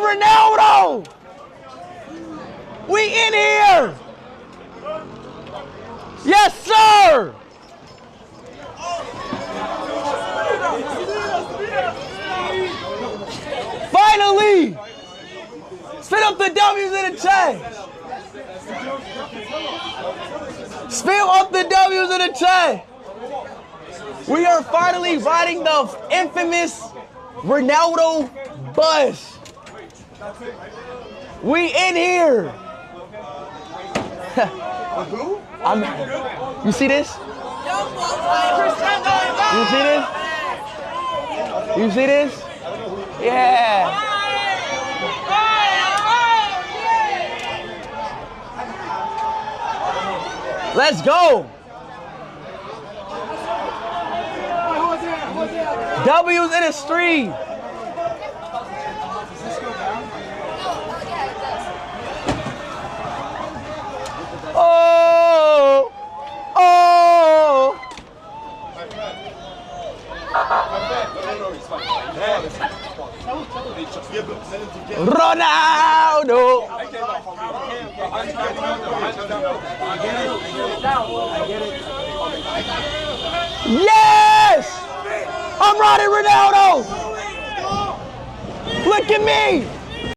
Ronaldo! We in here! Yes, sir! Finally! Spit up the W's in the chat! Spit up the W's in the chat! We are finally riding the infamous Ronaldo bus. We in here. You see this? You see this? You see this? Yeah. Let's go. W's in the street. Oh, oh. Ronaldo. Yes! I'm riding Ronaldo! Look at me!